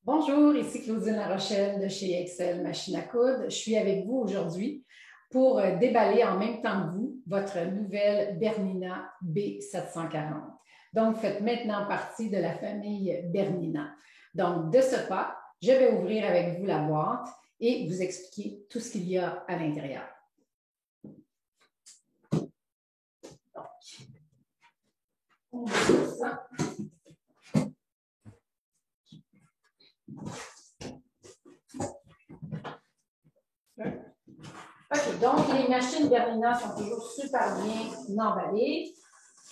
Bonjour, ici Claudine Larochelle de chez Excel Machine à coudre. Je suis avec vous aujourd'hui pour déballer en même temps que vous votre nouvelle Bernina B740. Donc, vous faites maintenant partie de la famille Bernina. Donc, de ce pas, je vais ouvrir avec vous la boîte et vous expliquer tout ce qu'il y a à l'intérieur. Donc, on ouvre ça. OK, donc les machines Bernina sont toujours super bien emballées.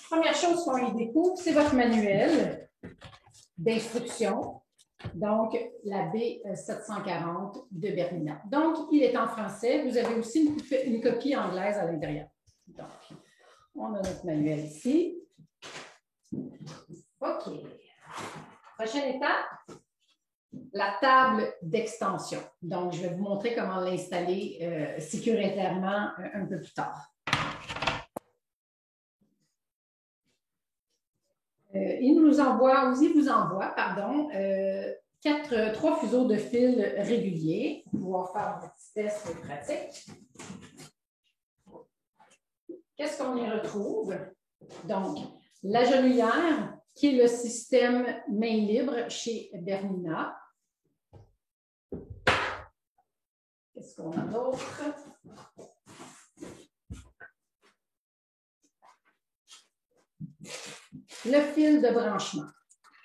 Première chose qu'on y découvre, c'est votre manuel d'instruction, donc la B740 de Bernina. Donc, il est en français. Vous avez aussi une copie anglaise à l'intérieur. Donc, on a notre manuel ici. OK. Prochaine étape, la table d'extension. Donc, je vais vous montrer comment l'installer sécuritairement un peu plus tard. Il vous envoie 3 fuseaux de fil réguliers pour pouvoir faire un petit test pratique. Qu'est-ce qu'on y retrouve? Donc, la genouillère, qui est le système main libre chez Bernina. Qu'est-ce qu'on a d'autre? Le fil de branchement.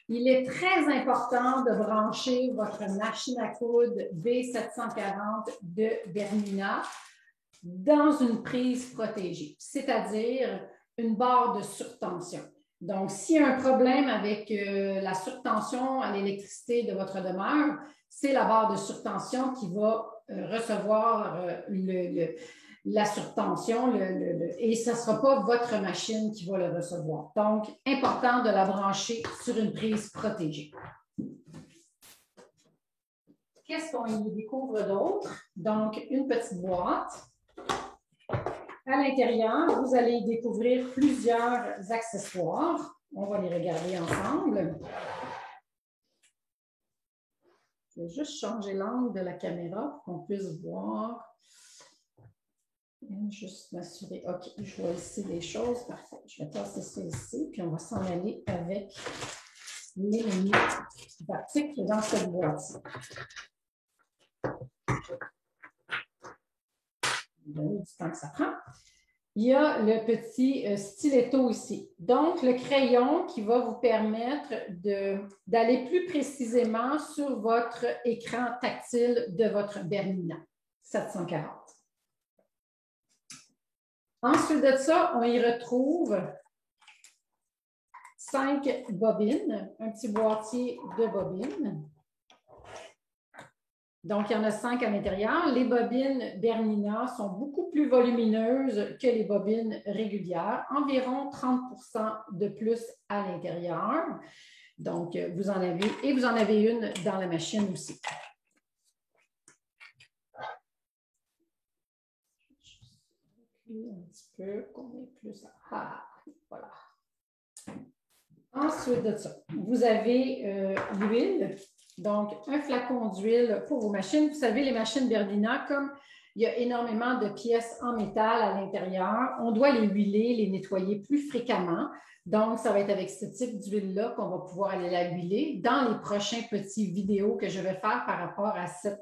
Il est très important de brancher votre machine à coudre B740 de Bernina dans une prise protégée, c'est-à-dire une barre de surtension. Donc, s'il y a un problème avec la surtension à l'électricité de votre demeure, c'est la barre de surtension qui va recevoir la surtension et ce ne sera pas votre machine qui va le recevoir. Donc, important de la brancher sur une prise protégée. Qu'est-ce qu'on y découvre d'autre? Donc, une petite boîte. À l'intérieur, vous allez découvrir plusieurs accessoires. On va les regarder ensemble. Je vais juste changer l'angle de la caméra pour qu'on puisse voir. Juste m'assurer. OK, je vois ici des choses. Parfait. Je vais passer ça ici, puis on va s'en aller avec les menus d'articles dans cette boîte-ci. Du temps que ça prend. Il y a le petit styletto ici. Donc, le crayon qui va vous permettre d'aller plus précisément sur votre écran tactile de votre Bernina 740. Ensuite de ça, on y retrouve 5 bobines, un petit boîtier de bobines. Donc, il y en a 5 à l'intérieur. Les bobines Bernina sont beaucoup plus volumineuses que les bobines régulières, environ 30% de plus à l'intérieur. Donc, vous en avez une dans la machine aussi. Un petit peu, qu'on ait plus. Ah, voilà. Ensuite de ça, vous avez l'huile. Donc, un flacon d'huile pour vos machines. Vous savez, les machines Bernina, comme il y a énormément de pièces en métal à l'intérieur, on doit les huiler, les nettoyer plus fréquemment. Donc, ça va être avec ce type d'huile-là qu'on va pouvoir aller la huiler dans les prochains petits vidéos que je vais faire par rapport à cette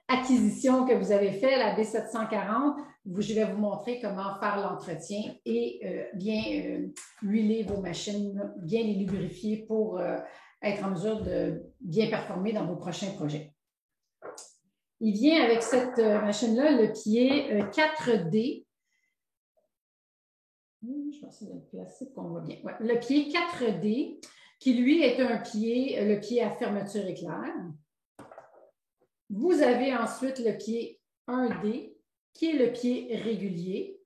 acquisition que vous avez faite, la B740. Je vais vous montrer comment faire l'entretien et bien huiler vos machines, bien les lubrifier pour être en mesure de bien performer dans vos prochains projets. Il vient avec cette machine-là le pied 4D. Je pense que c'est le plastique qu'on voit bien. Ouais, le pied 4D, qui lui est le pied à fermeture éclair. Vous avez ensuite le pied 1D, qui est le pied régulier.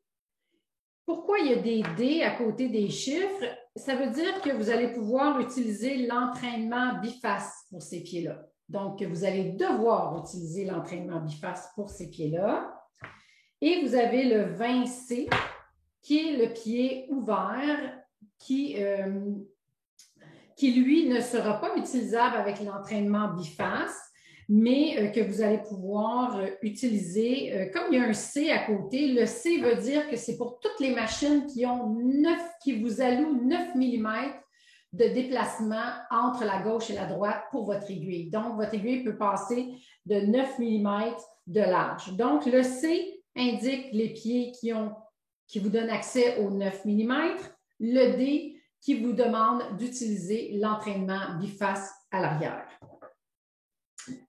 Pourquoi il y a des D à côté des chiffres? Ça veut dire que vous allez pouvoir utiliser l'entraînement biface pour ces pieds-là. Donc, vous allez devoir utiliser l'entraînement biface pour ces pieds-là. Et vous avez le 20C, qui est le pied ouvert, qui qui, lui, ne sera pas utilisable avec l'entraînement biface, mais que vous allez pouvoir utiliser. Comme il y a un C à côté, le C veut dire que c'est pour toutes les machines qui vous allouent 9 mm de déplacement entre la gauche et la droite pour votre aiguille. Donc, votre aiguille peut passer de 9 mm de large. Donc, le C indique les pieds qui vous donnent accès aux 9 mm. Le D qui vous demande d'utiliser l'entraînement biface à l'arrière.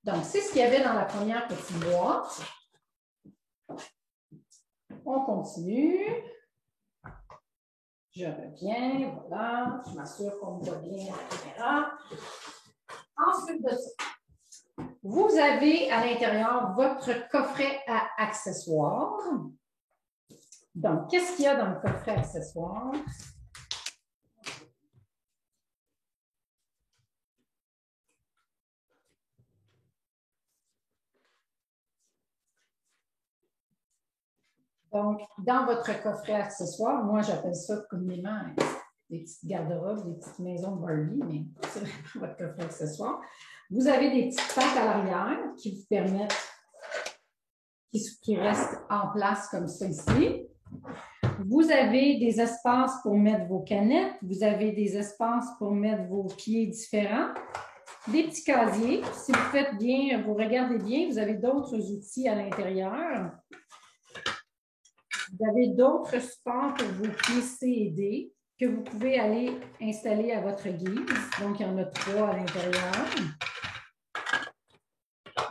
Donc, c'est ce qu'il y avait dans la première petite boîte. On continue. Je reviens, voilà. Je m'assure qu'on voit bien la caméra. Ensuite de ça, vous avez à l'intérieur votre coffret à accessoires. Donc, qu'est-ce qu'il y a dans le coffret accessoires? Donc, dans votre coffret accessoire, moi, j'appelle ça communément des petites garde-robes, des petites maisons de Barbie, mais c'est vraiment votre coffret accessoire. Vous avez des petites pattes à l'arrière qui vous permettent, qui restent en place comme ça ici. Vous avez des espaces pour mettre vos canettes. Vous avez des espaces pour mettre vos pieds différents. Des petits casiers. Si vous faites bien, vous regardez bien, vous avez d'autres outils à l'intérieur. Vous avez d'autres supports pour vos pieds C et D que vous pouvez aller installer à votre guise. Donc, il y en a 3 à l'intérieur.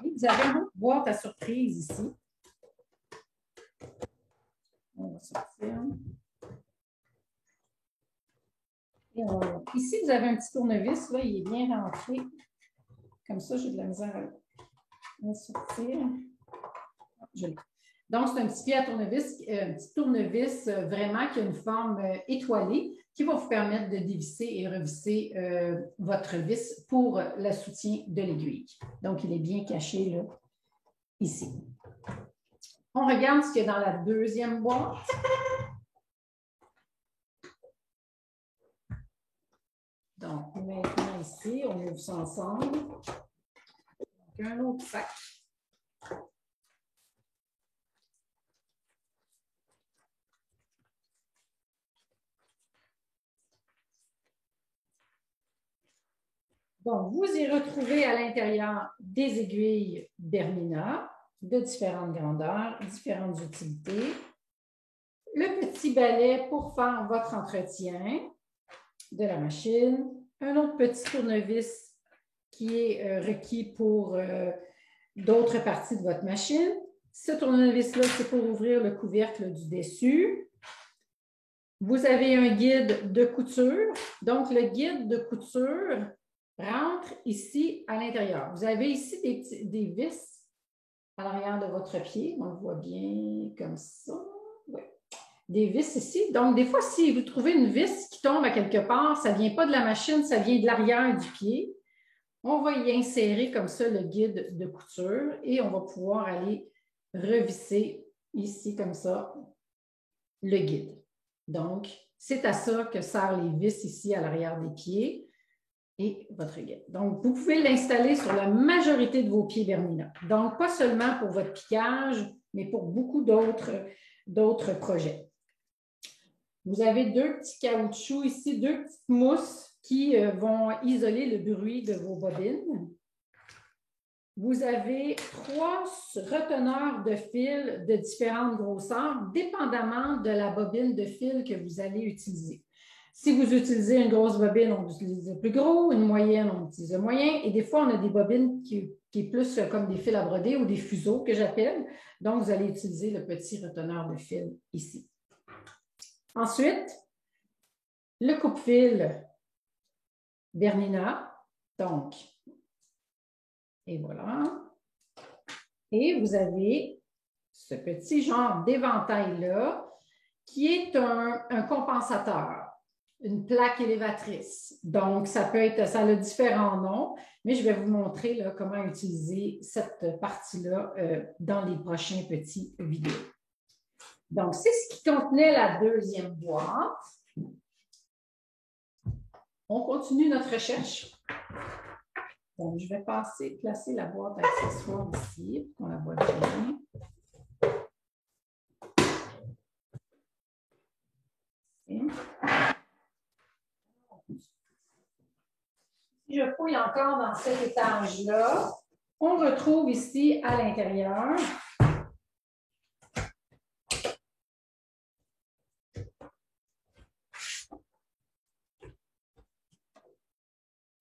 Et vous avez une boîte à surprise ici. On va sortir. Et ici, vous avez un petit tournevis. Là, il est bien rentré. Comme ça, j'ai de la misère à sortir. Donc, c'est un petit pied à tournevis, un petit tournevis vraiment qui a une forme étoilée qui va vous permettre de dévisser et revisser votre vis pour le soutien de l'aiguille. Donc, il est bien caché là, ici. On regarde ce qu'il y a dans la deuxième boîte. Donc, maintenant ici, on ouvre ça ensemble. Donc, un autre sac. Donc, vous y retrouvez à l'intérieur des aiguilles Bernina de différentes grandeurs, différentes utilités. Le petit balai pour faire votre entretien de la machine. Un autre petit tournevis qui est requis pour d'autres parties de votre machine. Ce tournevis-là, c'est pour ouvrir le couvercle du dessus. Vous avez un guide de couture. Donc, le guide de couture rentre ici à l'intérieur. Vous avez ici des vis à l'arrière de votre pied. On le voit bien comme ça. Oui. Des vis ici. Donc, des fois, si vous trouvez une vis qui tombe à quelque part, ça ne vient pas de la machine, ça vient de l'arrière du pied. On va y insérer comme ça le guide de couture et on va pouvoir aller revisser ici comme ça le guide. Donc, c'est à ça que servent les vis ici à l'arrière des pieds et votre guide. Donc, vous pouvez l'installer sur la majorité de vos pieds Bernina. Donc, pas seulement pour votre piquage, mais pour beaucoup d'autres projets. Vous avez 2 petits caoutchoucs ici, 2 petites mousses qui vont isoler le bruit de vos bobines. Vous avez 3 reteneurs de fil de différentes grosseurs, dépendamment de la bobine de fil que vous allez utiliser. Si vous utilisez une grosse bobine, on utilise le plus gros, une moyenne, on utilise le moyen, et des fois, on a des bobines qui est plus comme des fils à broder ou des fuseaux que j'appelle. Donc, vous allez utiliser le petit reteneur de fil ici. Ensuite, le coupe-fil Bernina, donc, et voilà. Et vous avez ce petit genre d'éventail-là qui est un compensateur, une plaque élévatrice. Donc, ça a différents noms, mais je vais vous montrer là, comment utiliser cette partie-là dans les prochains petits vidéos. Donc, c'est ce qui contenait la deuxième boîte. On continue notre recherche. Donc, je vais placer la boîte d'accessoires ici pour qu'on la voit bien. Si je fouille encore dans cet étage-là, on retrouve ici à l'intérieur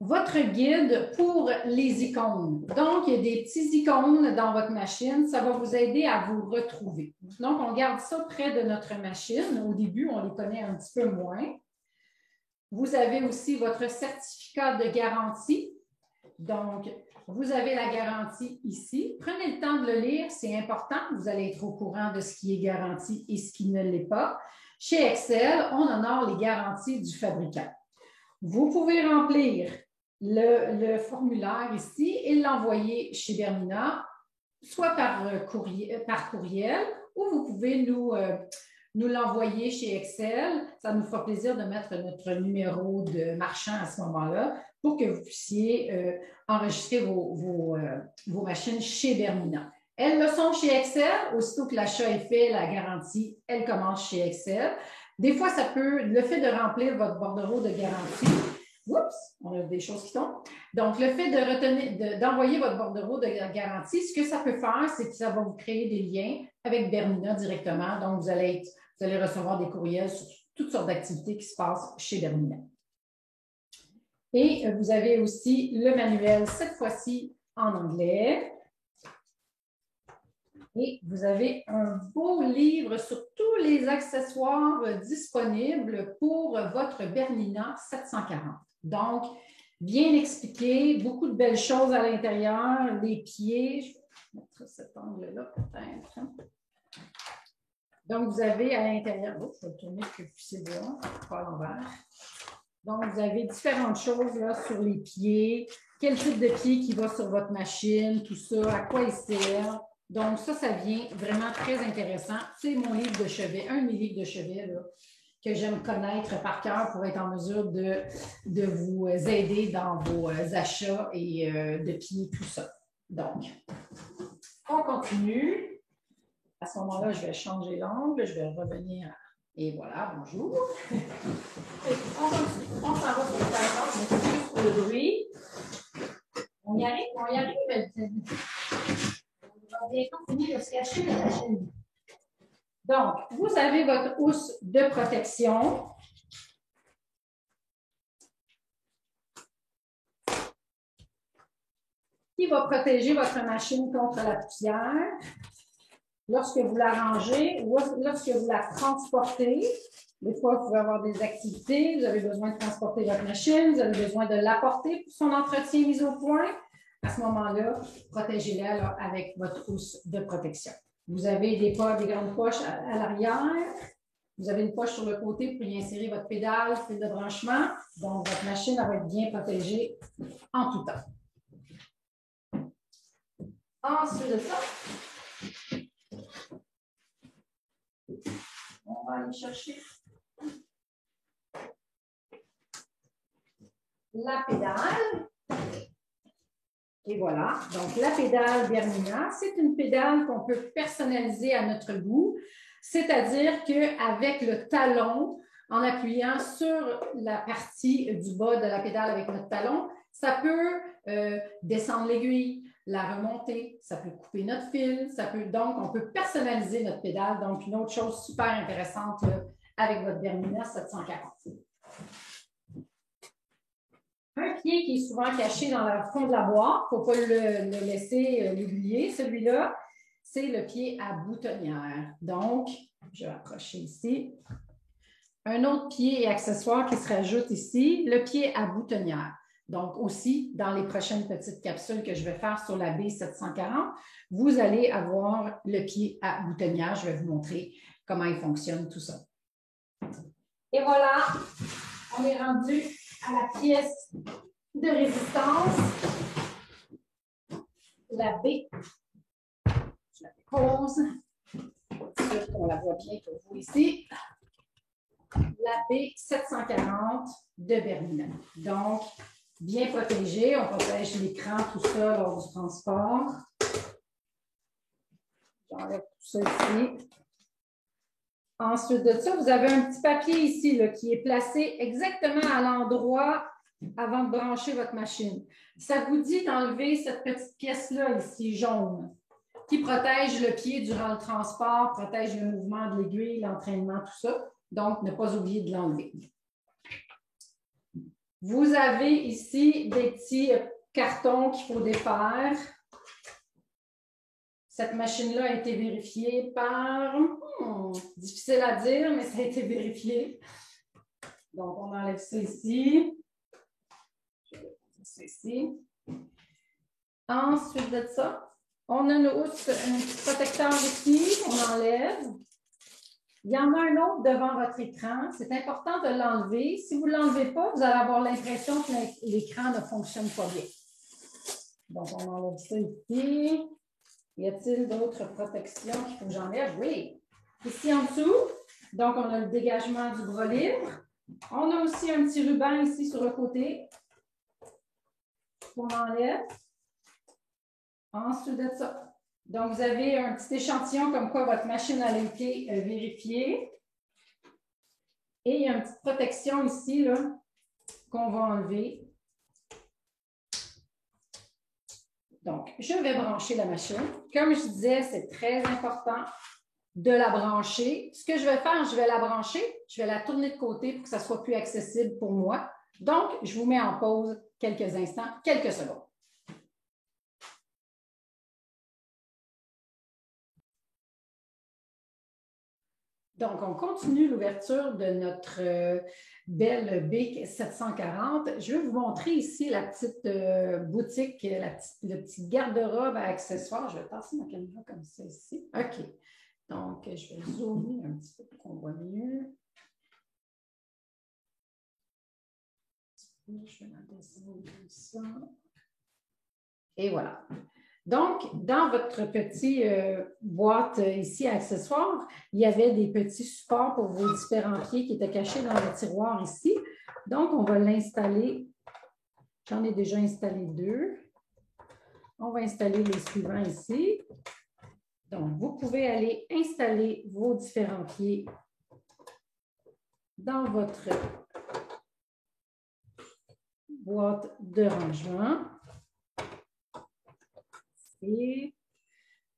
votre guide pour les icônes. Donc, il y a des petits icônes dans votre machine. Ça va vous aider à vous retrouver. Donc, on garde ça près de notre machine. Au début, on les connaît un petit peu moins. Vous avez aussi votre certificat de garantie. Donc, vous avez la garantie ici. Prenez le temps de le lire, c'est important. Vous allez être au courant de ce qui est garanti et ce qui ne l'est pas. Chez Excel, on honore les garanties du fabricant. Vous pouvez remplir le formulaire ici et l'envoyer chez Bernina, soit par courriel ou vous pouvez nous l'envoyer chez Excel. Ça nous fera plaisir de mettre notre numéro de marchand à ce moment-là pour que vous puissiez enregistrer vos machines chez Bernina. Elles le sont chez Excel. Aussitôt que l'achat est fait, la garantie, elle commence chez Excel. Des fois, le fait de remplir votre bordereau de garantie, oups, on a des choses qui tombent. Donc, le fait d'envoyer votre bordereau de garantie, ce que ça peut faire, c'est que ça va vous créer des liens avec Bernina directement. Donc, vous allez recevoir des courriels sur toutes sortes d'activités qui se passent chez Bernina. Et vous avez aussi le manuel, cette fois-ci en anglais. Et vous avez un beau livre sur tous les accessoires disponibles pour votre Bernina 740. Donc, bien expliqué, beaucoup de belles choses à l'intérieur, les pieds. Je vais mettre cet angle-là peut-être. Donc, vous avez à l'intérieur, je vais tourner pour que vous puissiez voir, pas à l'envers. Donc, vous avez différentes choses là, sur les pieds, quel type de pied qui va sur votre machine, tout ça, à quoi il sert. Donc, ça vient vraiment très intéressant. C'est mon livre de chevet, un de mes livres de chevet là, que j'aime connaître par cœur pour être en mesure de vous aider dans vos achats et de pieds, tout ça. Donc, on continue. À ce moment-là, je vais changer l'angle, je vais revenir. Et voilà, bonjour. On s'en va sur le passage, mais c'est juste pour le bruit. On y arrive. On va bientôt finir de se cacher la machine. Donc, vous avez votre housse de protection. Qui va protéger votre machine contre la poussière. Lorsque vous la rangez ou lorsque vous la transportez, des fois, vous pouvez avoir des activités, vous avez besoin de transporter votre machine, vous avez besoin de l'apporter pour son entretien mis au point. À ce moment-là, protégez-la avec votre housse de protection. Vous avez des grandes poches à l'arrière. Vous avez une poche sur le côté pour y insérer votre pédale, fil de branchement. Donc, votre machine va être bien protégée en tout temps. Ensuite de ça, on va aller chercher la pédale. Et voilà. Donc, la pédale Bernina, c'est une pédale qu'on peut personnaliser à notre goût. C'est-à-dire qu'avec le talon, en appuyant sur la partie du bas de la pédale avec notre talon, ça peut descendre l'aiguille, la remonter, ça peut couper notre fil, donc on peut personnaliser notre pédale. Donc, une autre chose super intéressante là, avec votre Bernina 740. Un pied qui est souvent caché dans le fond de la boîte, il ne faut pas le laisser l'oublier, celui-là, c'est le pied à boutonnière. Donc, je vais approcher ici. Un autre pied et accessoire qui se rajoute ici, le pied à boutonnière. Donc, aussi, dans les prochaines petites capsules que je vais faire sur la B740, vous allez avoir le pied à boutonnière. Je vais vous montrer comment il fonctionne, tout ça. Et voilà, on est rendu à la pièce de résistance, la B. Je la dépose. On la voit bien pour vous ici. la B740 de Bernina. Donc, bien protégé, on protège l'écran, tout ça lors du transport. J'enlève tout ça ici. Ensuite de ça, vous avez un petit papier ici là, qui est placé exactement à l'endroit avant de brancher votre machine. Ça vous dit d'enlever cette petite pièce-là ici, jaune, qui protège le pied durant le transport, protège le mouvement de l'aiguille, l'entraînement, tout ça. Donc, ne pas oublier de l'enlever. Vous avez ici des petits cartons qu'il faut défaire. Cette machine-là a été vérifiée par... difficile à dire, mais ça a été vérifié. Donc, on enlève ça ici. Je vais mettre ça ici. Ensuite de ça, on a un petit protecteur ici qu'on enlève. Il y en a un autre devant votre écran. C'est important de l'enlever. Si vous ne l'enlevez pas, vous allez avoir l'impression que l'écran ne fonctionne pas bien. Donc, on enlève ça ici. Y a-t-il d'autres protections qu'il faut que j'enlève? Oui. Ici en dessous, donc on a le dégagement du bras libre. On a aussi un petit ruban ici sur le côté qu'on enlève. Ensuite de ça. Donc, vous avez un petit échantillon comme quoi votre machine a été vérifiée. Et il y a une petite protection ici qu'on va enlever. Donc, je vais brancher la machine. Comme je disais, c'est très important de la brancher. Ce que je vais faire, je vais la brancher, je vais la tourner de côté pour que ça soit plus accessible pour moi. Donc, je vous mets en pause quelques instants, quelques secondes. Donc, on continue l'ouverture de notre belle BIC 740. Je vais vous montrer ici la petite boutique, le petit garde-robe à accessoires. Je vais passer ma caméra comme ça ici. OK. Donc, je vais zoomer un petit peu pour qu'on voit mieux. Je vais la descendre comme ça. Et voilà. Donc, dans votre petite boîte ici à accessoires, il y avait des petits supports pour vos différents pieds qui étaient cachés dans le tiroir ici. Donc, on va l'installer. J'en ai déjà installé 2. On va installer les suivants ici. Donc, vous pouvez aller installer vos différents pieds dans votre boîte de rangement. Et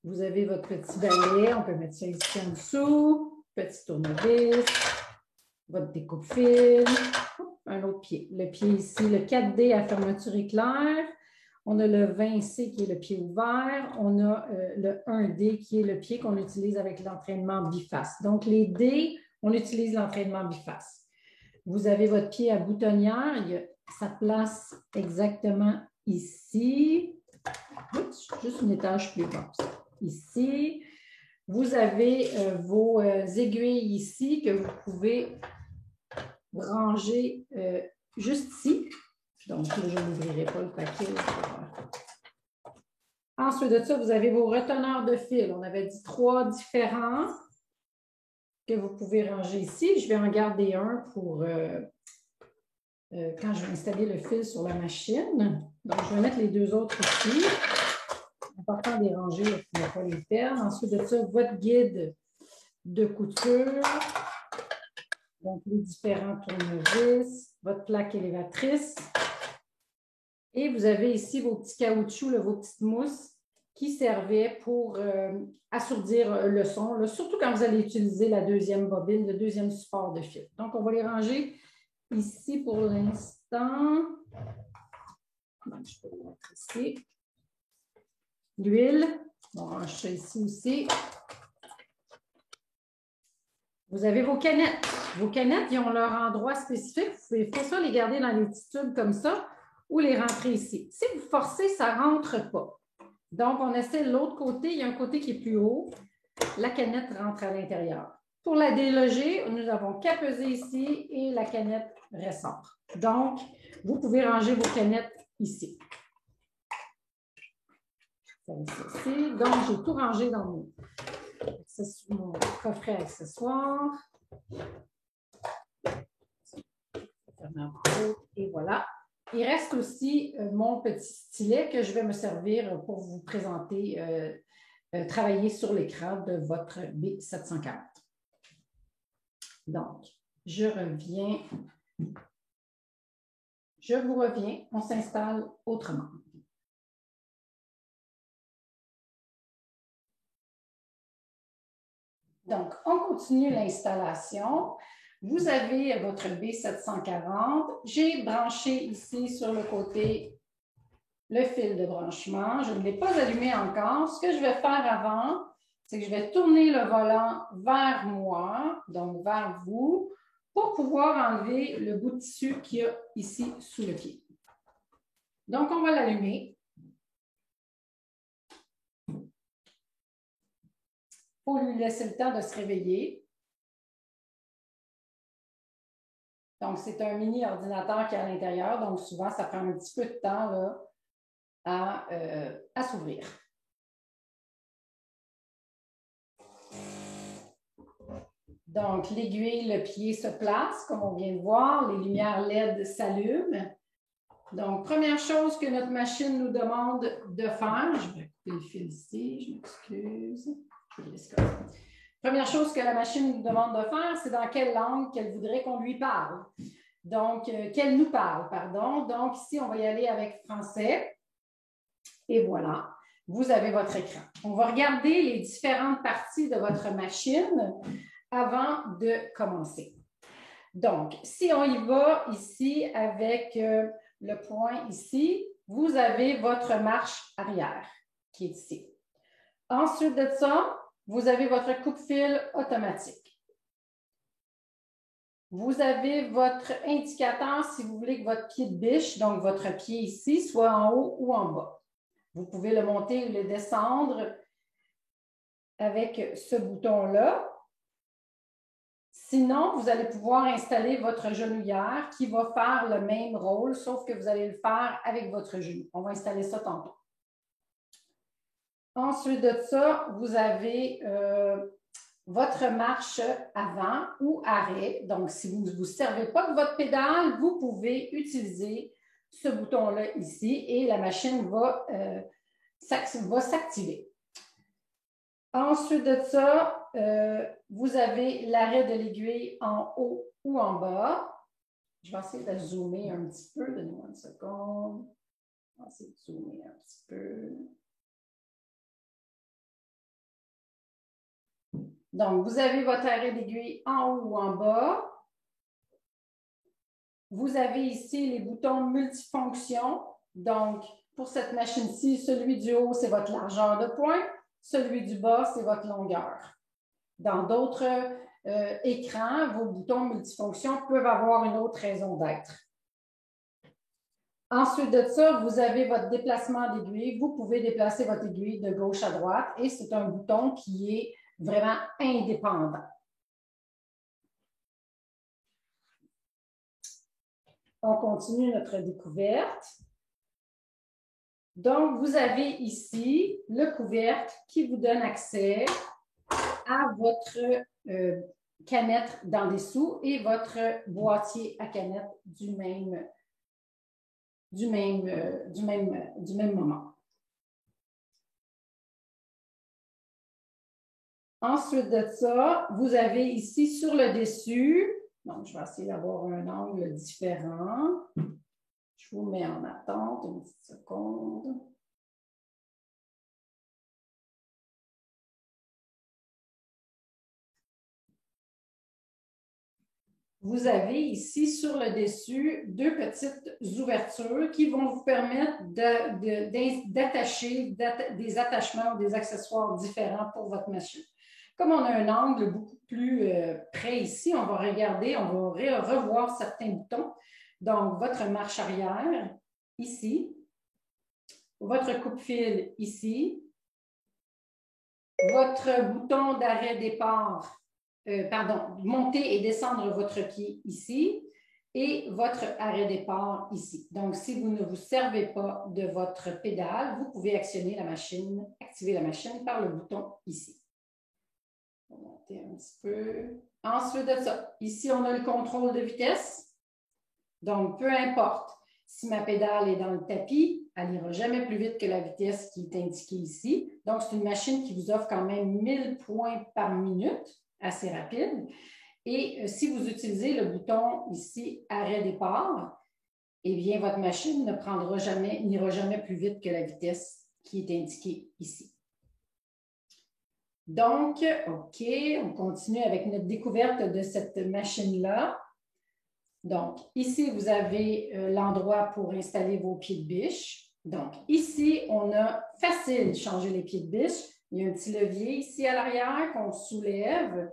vous avez votre petit balai, on peut mettre ça ici en dessous, petit tournevis, votre découpe-fil, un autre pied. Le pied ici, le 4D à fermeture éclair. On a le 20C qui est le pied ouvert. On a le 1D qui est le pied qu'on utilise avec l'entraînement biface. Donc, les D, on utilise l'entraînement biface. Vous avez votre pied à boutonnière. Il y a sa place exactement ici. Oups, juste une étage plus basse. Ici, vous avez vos aiguilles ici que vous pouvez ranger juste ici. Donc, là, je n'ouvrirai pas le paquet. Ensuite de ça, vous avez vos reteneurs de fil. On avait dit 3 différents que vous pouvez ranger ici. Je vais en garder un pour quand je vais installer le fil sur la machine. Donc, je vais mettre les 2 autres ici. Important de les ranger pour ne pas les perdre. Ensuite de ça, votre guide de couture. Donc, les différents tournevis, votre plaque élévatrice. Et vous avez ici vos petits caoutchoucs, vos petites mousses qui servaient pour assourdir le son, surtout quand vous allez utiliser la deuxième bobine, le deuxième support de fil. Donc, on va les ranger ici pour l'instant. Je peux le mettre ici. L'huile, on range ça ici aussi. Vous avez vos canettes. Vos canettes, ils ont leur endroit spécifique. Il faut ça les garder dans les petits tubes comme ça ou les rentrer ici. Si vous forcez, ça ne rentre pas. Donc, on essaie de l'autre côté. Il y a un côté qui est plus haut. La canette rentre à l'intérieur. Pour la déloger, nous n'avons qu'à peser ici et la canette ressort. Donc, vous pouvez ranger vos canettes ici. Donc, j'ai tout rangé dans mon coffret accessoire. Et voilà. Il reste aussi mon petit stylet que je vais me servir pour vous présenter, travailler sur l'écran de votre B740. Donc, je vous reviens, on s'installe autrement. Donc, on continue l'installation. Vous avez votre B740. J'ai branché ici sur le côté le fil de branchement. Je ne l'ai pas allumé encore. Ce que je vais faire avant, c'est que je vais tourner le volant vers moi, donc vers vous, pour pouvoir enlever le bout de tissu qu'il y a ici sous le pied. Donc, on va l'allumer. Il faut lui laisser le temps de se réveiller. Donc, c'est un mini ordinateur qui est à l'intérieur, donc souvent, ça prend un petit peu de temps là, à s'ouvrir. Donc, l'aiguille, le pied se place, comme on vient de voir. Les lumières LED s'allument. Donc, première chose que notre machine nous demande de faire, je vais couper le fil ici, je m'excuse. Je vais laisser comme ça. Première chose que la machine nous demande de faire, c'est dans quelle langue qu'elle voudrait qu'on lui parle. Donc, qu'elle nous parle, pardon. Donc, ici, on va y aller avec français. Et voilà, vous avez votre écran. On va regarder les différentes parties de votre machine avant de commencer. Donc, si on y va ici avec le point ici, vous avez votre marche arrière qui est ici. Ensuite de ça, vous avez votre coupe-fil automatique. Vous avez votre indicateur si vous voulez que votre pied de biche, donc votre pied ici, soit en haut ou en bas. Vous pouvez le monter ou le descendre avec ce bouton-là. Sinon, vous allez pouvoir installer votre genouillère qui va faire le même rôle, sauf que vous allez le faire avec votre genou. On va installer ça tantôt. Ensuite de ça, vous avez votre marche avant ou arrêt. Donc, si vous ne vous servez pas de votre pédale, vous pouvez utiliser ce bouton-là ici et la machine va s'activer. Ensuite de ça, vous avez l'arrêt de l'aiguille en haut ou en bas. Je vais essayer de zoomer un petit peu. Donnez-moi une seconde. On va essayer de zoomer un petit peu. Donc, vous avez votre arrêt d'aiguille en haut ou en bas. Vous avez ici les boutons multifonctions. Donc, pour cette machine-ci, celui du haut, c'est votre largeur de pointe. Celui du bas, c'est votre longueur. Dans d'autres écrans, vos boutons multifonctions peuvent avoir une autre raison d'être. Ensuite de ça, vous avez votre déplacement d'aiguille. Vous pouvez déplacer votre aiguille de gauche à droite et c'est un bouton qui est vraiment indépendant. On continue notre découverte. Donc, vous avez ici le couvercle qui vous donne accès à votre canette dans dessous et votre boîtier à canette du même moment. Ensuite de ça, vous avez ici sur le dessus, donc je vais essayer d'avoir un angle différent. Je vous mets en attente une petite seconde. Vous avez ici sur le dessus deux petites ouvertures qui vont vous permettre d'attacher des attachements ou des accessoires différents pour votre machine. Comme on a un angle beaucoup plus près ici, on va regarder, on va revoir certains boutons. Donc, votre marche arrière ici, votre coupe-fil ici, votre bouton d'arrêt départ, monter et descendre votre pied ici et votre arrêt départ ici. Donc, si vous ne vous servez pas de votre pédale, vous pouvez activer la machine par le bouton ici. On va monter un petit peu. Ensuite de ça, ici, on a le contrôle de vitesse. Donc, peu importe si ma pédale est dans le tapis, elle n'ira jamais plus vite que la vitesse qui est indiquée ici. Donc, c'est une machine qui vous offre quand même 1000 points par minute, assez rapide. Et si vous utilisez le bouton ici, arrêt départ, eh bien, votre machine n'ira jamais plus vite que la vitesse qui est indiquée ici. Donc, OK, on continue avec notre découverte de cette machine-là. Donc, ici, vous avez l'endroit pour installer vos pieds de biche. Donc, ici, on a facile changer les pieds de biche. Il y a un petit levier ici à l'arrière qu'on soulève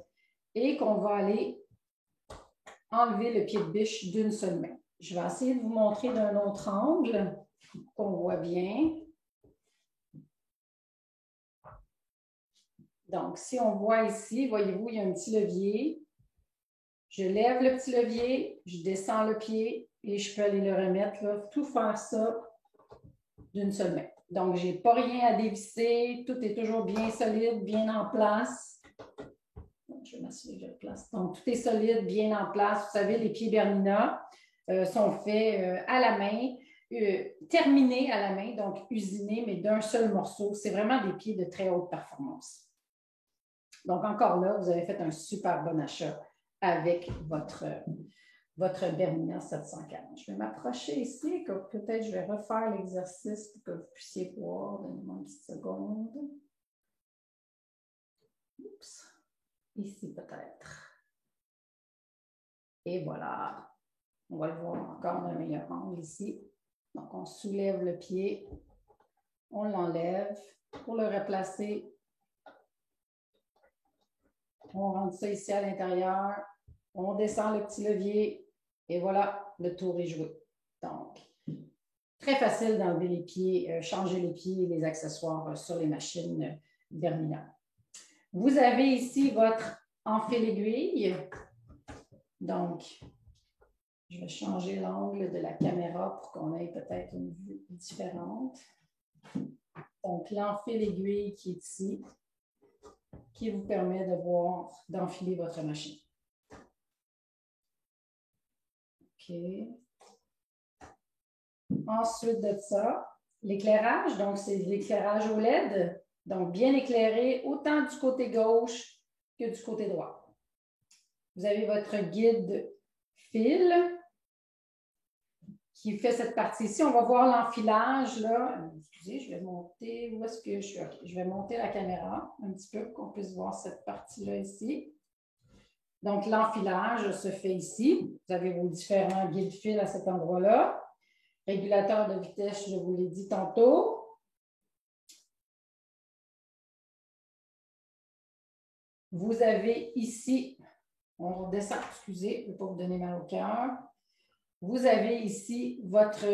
et qu'on va aller enlever le pied de biche d'une seule main. Je vais essayer de vous montrer d'un autre angle pour qu'on voit bien. Donc, si on voit ici, voyez-vous, il y a un petit levier. Je lève le petit levier, je descends le pied et je peux aller le remettre, là, tout faire ça d'une seule main. Donc, je n'ai pas rien à dévisser, tout est toujours bien solide, bien en place. Je vais m'assurer que je le place. Donc, tout est solide, bien en place. Vous savez, les pieds Bernina sont faits à la main, terminés à la main, donc usinés, mais d'un seul morceau. C'est vraiment des pieds de très haute performance. Donc, encore là, vous avez fait un super bon achat avec votre Bernina 740. Je vais m'approcher ici, que peut-être je vais refaire l'exercice pour que vous puissiez voir. Donnez-moi une petite seconde. Oups. Ici peut-être. Et voilà. On va le voir encore d'un meilleur angle ici. Donc, on soulève le pied, on l'enlève. Pour le replacer, on rentre ça ici à l'intérieur, on descend le petit levier et voilà, le tour est joué. Donc, très facile d'enlever les pieds, changer les pieds et les accessoires sur les machines Bernina. Vous avez ici votre enfile-aiguille. Donc, je vais changer l'angle de la caméra pour qu'on ait peut-être une vue différente. Donc, l'enfile-aiguille qui est ici, qui vous permet d'enfiler votre machine. OK. Ensuite de ça, l'éclairage, donc c'est l'éclairage au LED, donc bien éclairé autant du côté gauche que du côté droit. Vous avez votre guide fil qui fait cette partie-ci. On va voir l'enfilage, là. Excusez, je vais monter. Où est-ce que je suis? Okay. Je vais monter la caméra un petit peu pour qu'on puisse voir cette partie-là ici. Donc, l'enfilage se fait ici. Vous avez vos différents guides fils à cet endroit-là. Régulateur de vitesse, je vous l'ai dit tantôt. Vous avez ici, on redescend, excusez, je ne vais pas vous donner mal au cœur. Vous avez ici votre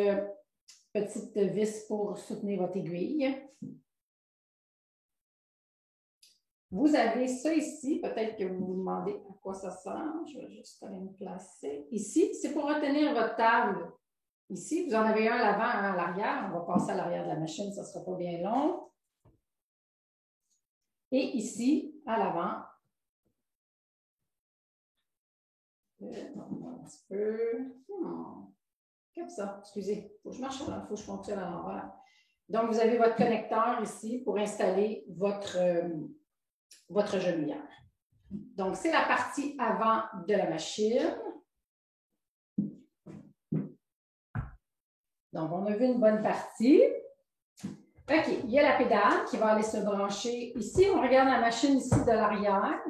petite vis pour soutenir votre aiguille. Vous avez ça ici, peut-être que vous vous demandez à quoi ça sert. Je vais juste aller me placer. Ici, c'est pour retenir votre table. Ici, vous en avez un à l'avant, un à l'arrière. On va passer à l'arrière de la machine, ça ne sera pas bien long. Et ici, à l'avant, un petit peu. Comme ça, excusez. Il faut que je marche, il faut que je fonctionne à l'envers. Donc, vous avez votre connecteur ici pour installer votre genouillère. Donc, c'est la partie avant de la machine. Donc, on a vu une bonne partie. OK, il y a la pédale qui va aller se brancher ici. On regarde la machine ici de l'arrière.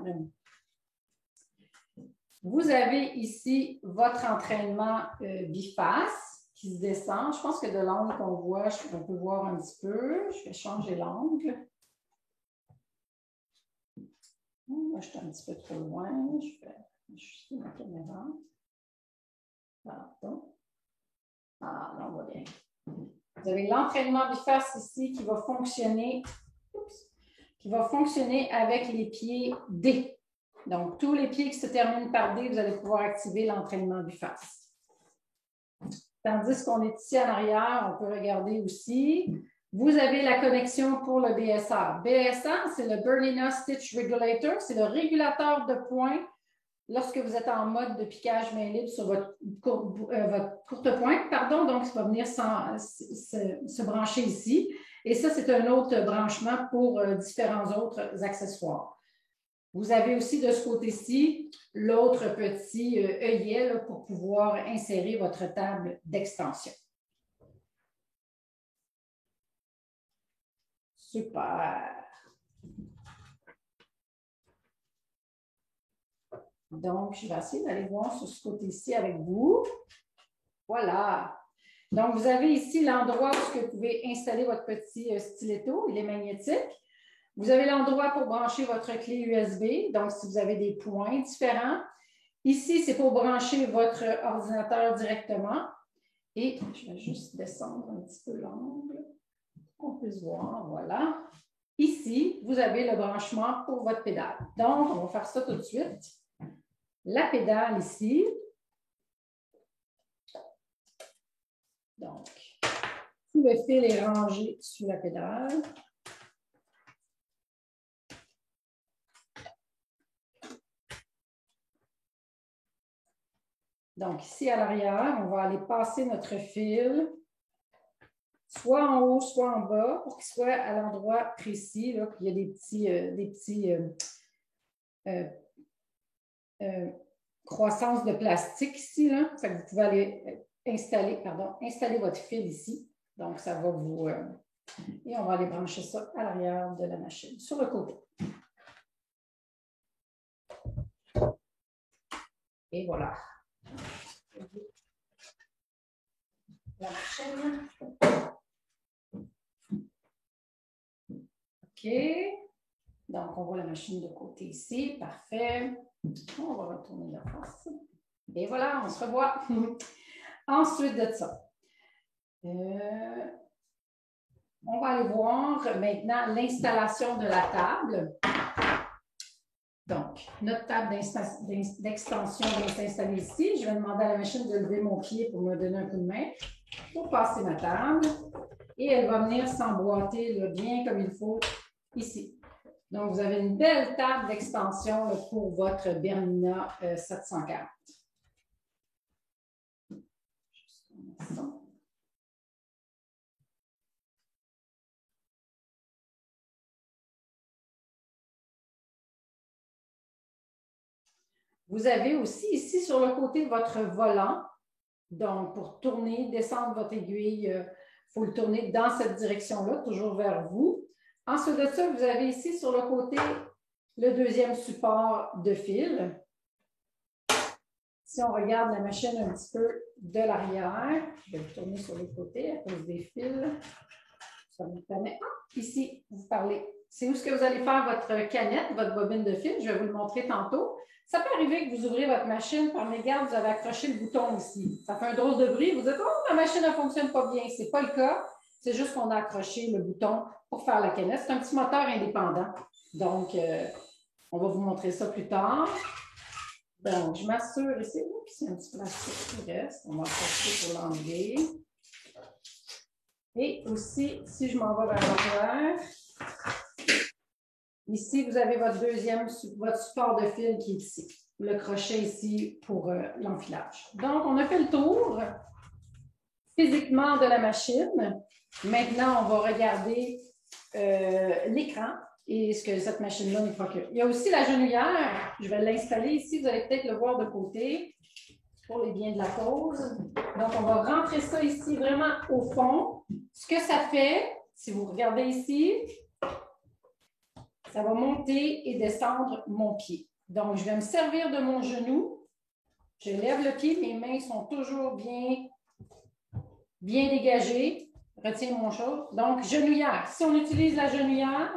Vous avez ici votre entraînement biface qui se descend. Je pense que de l'angle qu'on voit, on peut voir un petit peu. Je vais changer l'angle. Moi, je suis un petit peu trop loin. Je vais ajuster ma caméra. Pardon. Ah, là, on voit bien. Vous avez l'entraînement biface ici qui va fonctionner, avec les pieds D. Donc, tous les pieds qui se terminent par D, vous allez pouvoir activer l'entraînement biface. Tandis qu'on est ici en arrière, on peut regarder aussi. Vous avez la connexion pour le BSR. BSR, c'est le Bernina Stitch Regulator. C'est le régulateur de points lorsque vous êtes en mode de piquage main libre sur votre courte pointe, pardon, donc ça va venir se brancher ici. Et ça, c'est un autre branchement pour différents autres accessoires. Vous avez aussi de ce côté-ci l'autre petit œillet là, pour pouvoir insérer votre table d'extension. Super. Donc, je vais essayer d'aller voir sur ce côté-ci avec vous. Voilà. Donc, vous avez ici l'endroit où vous pouvez installer votre petit stiletto. Il est magnétique. Vous avez l'endroit pour brancher votre clé USB. Donc, si vous avez des points différents. Ici, c'est pour brancher votre ordinateur directement. Et je vais juste descendre un petit peu l'angle pour qu'on puisse voir. Voilà. Ici, vous avez le branchement pour votre pédale. Donc, on va faire ça tout de suite. La pédale ici. Donc, tout le fil est rangé sous la pédale. Donc, ici à l'arrière, on va aller passer notre fil, soit en haut, soit en bas, pour qu'il soit à l'endroit précis, là, qu'il y a des petits croissances de plastique ici, là. Ça, vous pouvez aller installer votre fil ici. Donc, ça va vous... et on va aller brancher ça à l'arrière de la machine, sur le côté. Et voilà. La machine. OK. Donc, on voit la machine de côté ici. Parfait. On va retourner la face. Et voilà, on se revoit. Ensuite de ça, on va aller voir maintenant l'installation de la table. Donc, notre table d'extension va s'installer ici. Je vais demander à la machine de lever mon pied pour me donner un coup de main pour passer ma table. Et elle va venir s'emboîter bien comme il faut ici. Donc, vous avez une belle table d'extension pour votre Bernina 740. Vous avez aussi ici sur le côté votre volant. Donc, pour tourner, descendre votre aiguille, il faut le tourner dans cette direction-là, toujours vers vous. Ensuite de ça, vous avez ici sur le côté le deuxième support de fil. Si on regarde la machine un petit peu de l'arrière, je vais le tourner sur le côté à cause des fils. Ça vous permet. Ici, vous parlez. C'est où est-ce que vous allez faire votre canette, votre bobine de fil. Je vais vous le montrer tantôt. Ça peut arriver que vous ouvrez votre machine, par mégarde, vous avez accroché le bouton ici. Ça fait un drôle de bruit. Vous dites, oh, ma machine ne fonctionne pas bien. Ce n'est pas le cas. C'est juste qu'on a accroché le bouton pour faire la canette. C'est un petit moteur indépendant. Donc, on va vous montrer ça plus tard. Donc, je m'assure ici. Oups, il y a un petit plastique qui reste. On va accrocher pour l'enlever. Et aussi, si je m'en vais vers l'arrière, ici, vous avez votre support de fil qui est ici. Le crochet ici pour l'enfilage. Donc, on a fait le tour physiquement de la machine. Maintenant, on va regarder l'écran et ce que cette machine-là nous procure. Il y a aussi la genouillère. Je vais l'installer ici. Vous allez peut-être le voir de côté pour les biens de la cause. Donc, on va rentrer ça ici vraiment au fond. Ce que ça fait, si vous regardez ici, ça va monter et descendre mon pied. Donc, je vais me servir de mon genou. Je lève le pied. Mes mains sont toujours bien dégagées. Retiens mon chose. Donc, genouillère. Si on utilise la genouillère,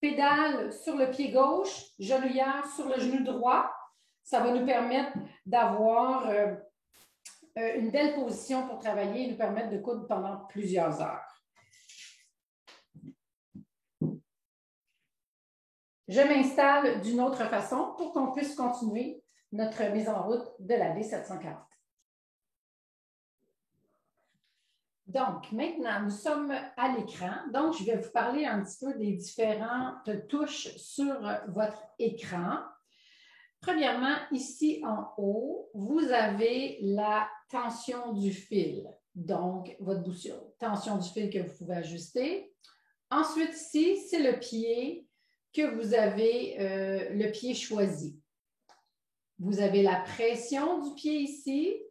pédale sur le pied gauche, genouillère sur le genou droit, ça va nous permettre d'avoir une belle position pour travailler et nous permettre de coudre pendant plusieurs heures. Je m'installe d'une autre façon pour qu'on puisse continuer notre mise en route de la D740. Donc, maintenant, nous sommes à l'écran. Donc, je vais vous parler un petit peu des différentes touches sur votre écran. Premièrement, ici en haut, vous avez la tension du fil, donc votre boussole. Tension du fil que vous pouvez ajuster. Ensuite, ici, c'est le pied que vous avez, le pied choisi. Vous avez la pression du pied ici.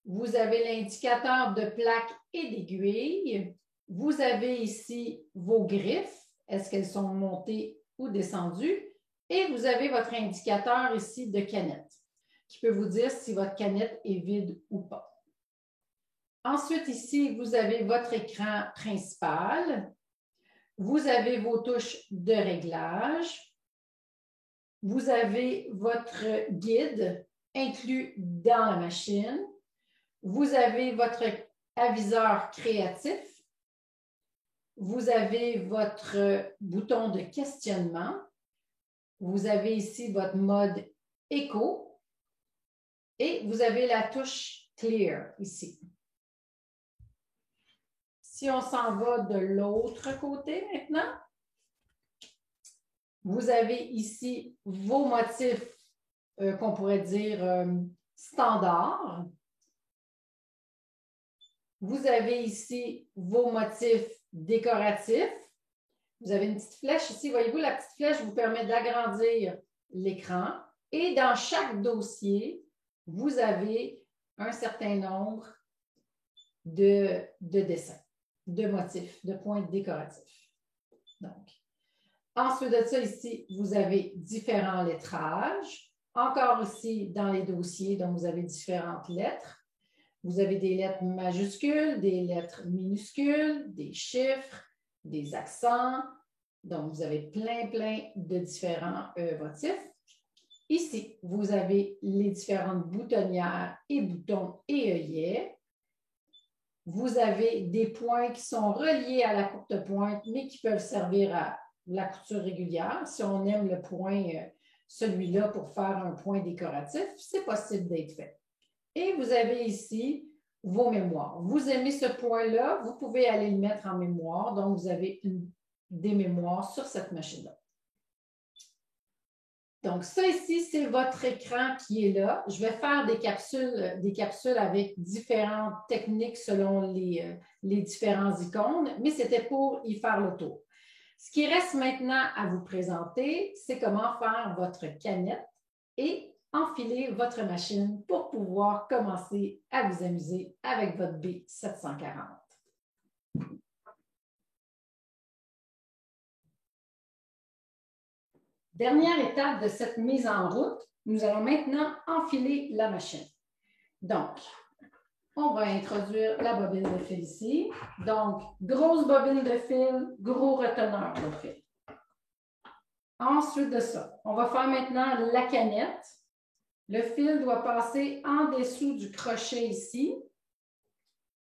Vous avez l'indicateur de plaque et d'aiguille. Vous avez ici vos griffes. Est-ce qu'elles sont montées ou descendues? Et vous avez votre indicateur ici de canette qui peut vous dire si votre canette est vide ou pas. Ensuite, ici, vous avez votre écran principal. Vous avez vos touches de réglage. Vous avez votre guide inclus dans la machine. Vous avez votre aviseur créatif. Vous avez votre bouton de questionnement. Vous avez ici votre mode écho. Et vous avez la touche clear ici. Si on s'en va de l'autre côté maintenant, vous avez ici vos motifs qu'on pourrait dire standards. Vous avez ici vos motifs décoratifs. Vous avez une petite flèche ici. Voyez-vous, la petite flèche vous permet d'agrandir l'écran. Et dans chaque dossier, vous avez un certain nombre de dessins, de motifs, de points décoratifs. Donc, ensuite de ça, ici, vous avez différents lettrages. Encore ici, dans les dossiers, donc vous avez différentes lettres. Vous avez des lettres majuscules, des lettres minuscules, des chiffres, des accents. Donc, vous avez plein de différents motifs. Ici, vous avez les différentes boutonnières et boutons et œillets. Vous avez des points qui sont reliés à la courte pointe, mais qui peuvent servir à la couture régulière. Si on aime le point, celui-là, pour faire un point décoratif, c'est possible d'être fait. Et vous avez ici vos mémoires. Vous aimez ce point-là, vous pouvez aller le mettre en mémoire. Donc, vous avez des mémoires sur cette machine-là. Donc, ça ici, c'est votre écran qui est là. Je vais faire des capsules avec différentes techniques selon les différents icônes, mais c'était pour y faire le tour. Ce qui reste maintenant à vous présenter, c'est comment faire votre canette et enfiler votre machine pour pouvoir commencer à vous amuser avec votre B740. Dernière étape de cette mise en route, nous allons maintenant enfiler la machine. Donc, on va introduire la bobine de fil ici. Donc, grosse bobine de fil, gros reteneur de fil. Ensuite de ça, on va faire maintenant la canette. Le fil doit passer en dessous du crochet ici.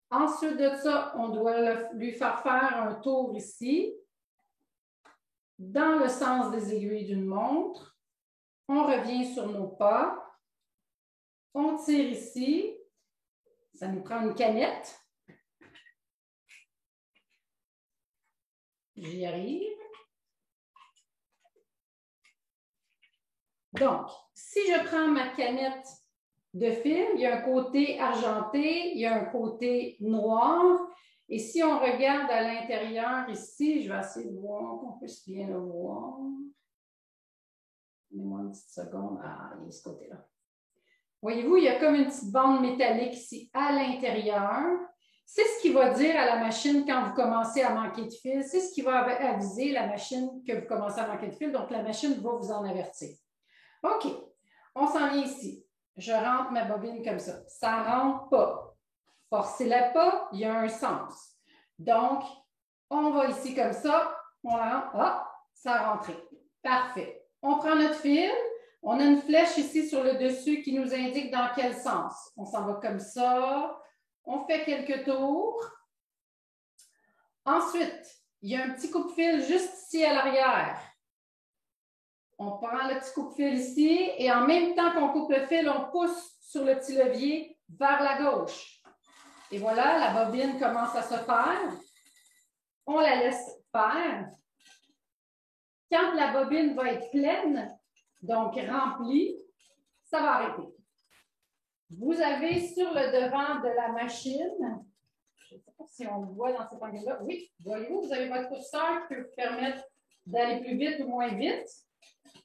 Ensuite de ça, on doit lui faire un tour ici, dans le sens des aiguilles d'une montre. On revient sur nos pas. On tire ici. Ça nous prend une canette. J'y arrive. Donc, si je prends ma canette de fil, il y a un côté argenté, il y a un côté noir. Et si on regarde à l'intérieur ici, je vais essayer de voir qu'on puisse bien le voir. Donnez-moi une petite seconde. Ah, il y a ce côté-là. Voyez-vous, il y a comme une petite bande métallique ici à l'intérieur. C'est ce qui va dire à la machine quand vous commencez à manquer de fil. C'est ce qui va aviser la machine que vous commencez à manquer de fil. Donc, la machine va vous en avertir. OK, on s'en vient ici. Je rentre ma bobine comme ça. Ça ne rentre pas. Forcez-la pas, il y a un sens. Donc, on va ici comme ça. On rentre. Ah, ça a rentré. Parfait. On prend notre fil. On a une flèche ici sur le dessus qui nous indique dans quel sens. On s'en va comme ça. On fait quelques tours. Ensuite, il y a un petit coupe-fil juste ici à l'arrière. On prend le petit coupe-fil ici et en même temps qu'on coupe le fil, on pousse sur le petit levier vers la gauche. Et voilà, la bobine commence à se faire. On la laisse faire. Quand la bobine va être pleine, donc rempli, ça va arrêter. Vous avez sur le devant de la machine, je ne sais pas si on le voit dans cet angle-là, oui, voyez-vous, vous avez votre curseur qui peut vous permettre d'aller plus vite ou moins vite.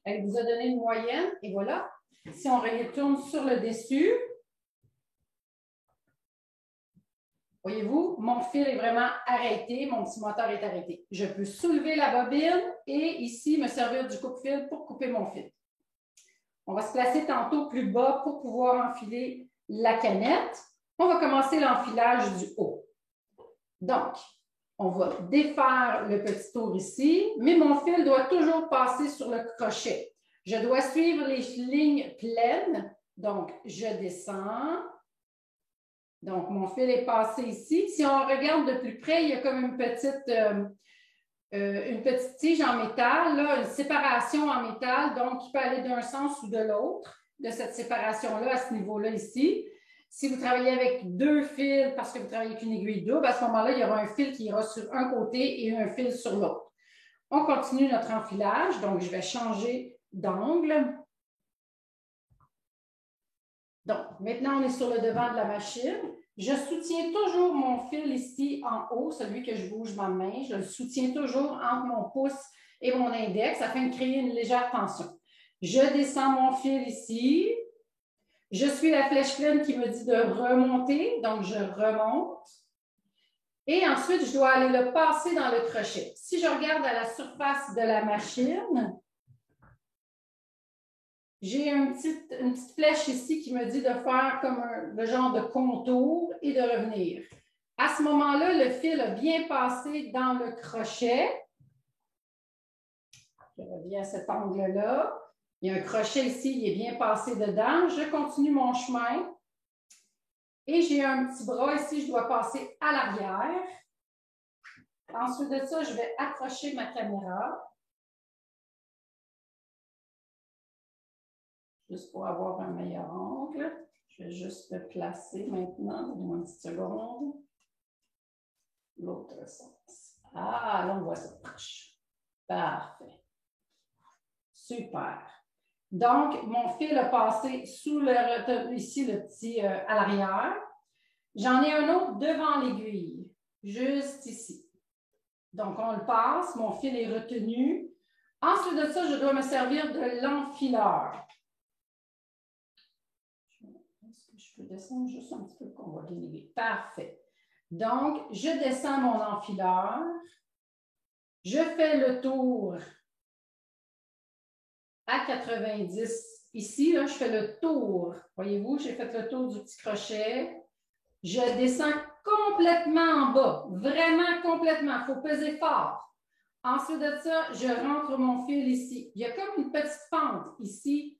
Elle vous a donné une moyenne, et voilà. Si on retourne sur le dessus, voyez-vous, mon fil est vraiment arrêté, mon petit moteur est arrêté. Je peux soulever la bobine et ici me servir du coupe-fil pour couper mon fil. On va se placer tantôt plus bas pour pouvoir enfiler la canette. On va commencer l'enfilage du haut. Donc, on va défaire le petit tour ici, mais mon fil doit toujours passer sur le crochet. Je dois suivre les lignes pleines. Donc, je descends. Donc, mon fil est passé ici. Si on regarde de plus près, il y a comme une petite tige en métal, là, une séparation en métal, donc qui peut aller d'un sens ou de l'autre, de cette séparation-là à ce niveau-là ici. Si vous travaillez avec deux fils parce que vous travaillez avec une aiguille double, à ce moment-là, il y aura un fil qui ira sur un côté et un fil sur l'autre. On continue notre enfilage, donc je vais changer d'angle. Donc, maintenant, on est sur le devant de la machine. Je soutiens toujours mon fil ici en haut, celui que je bouge ma main. Je le soutiens toujours entre mon pouce et mon index afin de créer une légère tension. Je descends mon fil ici. Je suis la flèche pleine qui me dit de remonter, donc je remonte. Et ensuite, je dois aller le passer dans le crochet. Si je regarde à la surface de la machine, j'ai une petite flèche ici qui me dit de faire comme le genre de contour et de revenir. À ce moment-là, le fil a bien passé dans le crochet. Je reviens à cet angle-là. Il y a un crochet ici, il est bien passé dedans. Je continue mon chemin. Et j'ai un petit bras ici, je dois passer à l'arrière. Ensuite de ça, je vais accrocher ma caméra. Juste pour avoir un meilleur angle. Je vais juste le placer maintenant. Donnez-moi une petite seconde. L'autre sens. Ah, là, on voit ça proche. Parfait. Super. Donc, mon fil a passé sous le, ici, le petit à l'arrière. J'en ai un autre devant l'aiguille, juste ici. Donc, on le passe. Mon fil est retenu. Ensuite de ça, je dois me servir de l'enfileur. Est-ce que je peux descendre juste un petit peu pour qu'on voit bien l'aiguille? Parfait. Donc, je descends mon enfileur. Je fais le tour à 90. Ici, là, je fais le tour. Voyez-vous, j'ai fait le tour du petit crochet. Je descends complètement en bas. Vraiment complètement. Il faut peser fort. Ensuite de ça, je rentre mon fil ici. Il y a comme une petite fente ici,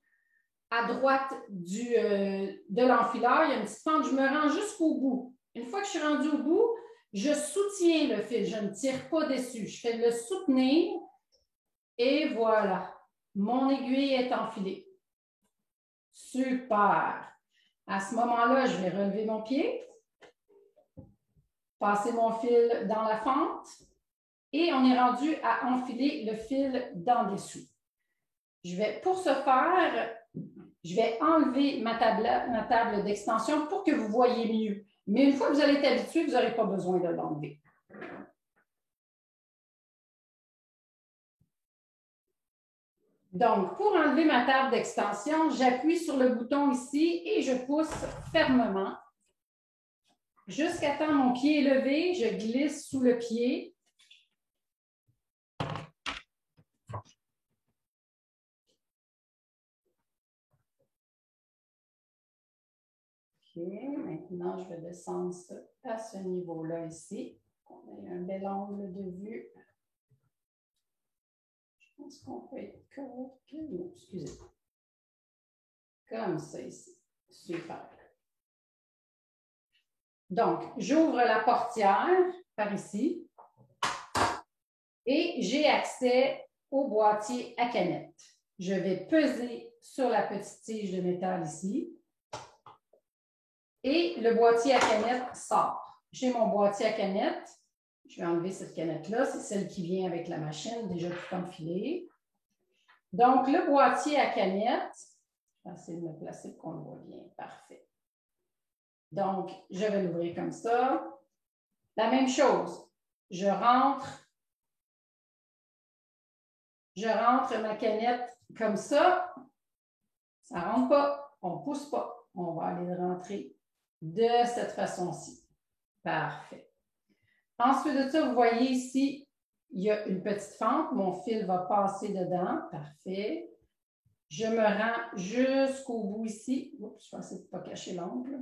à droite de l'enfileur. Il y a une petite fente. Je me rends jusqu'au bout. Une fois que je suis rendue au bout, je soutiens le fil. Je ne tire pas dessus. Je fais le soutenir. Et voilà. Mon aiguille est enfilée. Super. À ce moment-là, je vais relever mon pied, passer mon fil dans la fente et on est rendu à enfiler le fil d'en dessous. Pour ce faire, je vais enlever ma table d'extension pour que vous voyez mieux. Mais une fois que vous allez être habitué, vous n'aurez pas besoin de l'enlever. Donc, pour enlever ma table d'extension, j'appuie sur le bouton ici et je pousse fermement. Jusqu'à temps mon pied est levé, je glisse sous le pied. OK, maintenant je vais descendre à ce niveau-là ici. On a un bel angle de vue. Je pense qu'on peut être correct. Non, excusez. Comme ça ici. Super. Donc, j'ouvre la portière par ici et j'ai accès au boîtier à canette. Je vais peser sur la petite tige de métal ici et le boîtier à canette sort. J'ai mon boîtier à canette. Je vais enlever cette canette-là. C'est celle qui vient avec la machine, déjà tout enfilée. Donc, le boîtier à canettes, je vais essayer de me placer pour qu'on le voit bien. Parfait. Donc, je vais l'ouvrir comme ça. La même chose. Je rentre ma canette comme ça. Ça ne rentre pas. On ne pousse pas. On va aller le rentrer de cette façon-ci. Parfait. Ensuite de ça, vous voyez ici, il y a une petite fente. Mon fil va passer dedans. Parfait. Je me rends jusqu'au bout ici. Oups, je vais essayer de ne pas cacher l'ongle.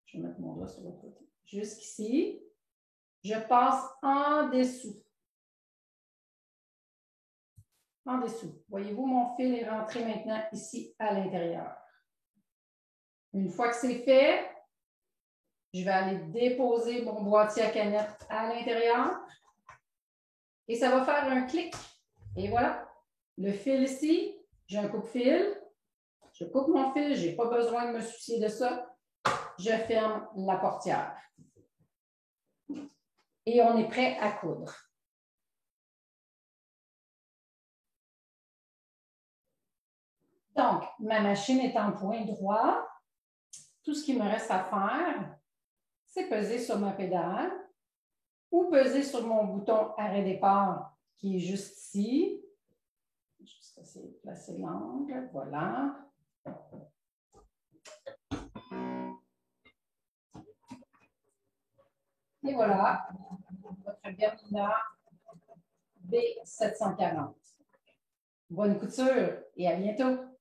Je vais mettre mon doigt sur l'autre côté. Jusqu'ici. Je passe en dessous. En dessous. Voyez-vous, mon fil est rentré maintenant ici à l'intérieur. Une fois que c'est fait, je vais aller déposer mon boîtier à canettes à l'intérieur et ça va faire un clic. Et voilà, le fil ici, j'ai un coupe-fil. Je coupe mon fil, je n'ai pas besoin de me soucier de ça. Je ferme la portière. Et on est prêt à coudre. Donc, ma machine est en point droit. Tout ce qu'il me reste à faire, c'est peser sur ma pédale ou peser sur mon bouton arrêt départ qui est juste ici. Juste essayer de placer l'angle. Voilà. Et voilà, votre Bernina B740. Bonne couture et à bientôt!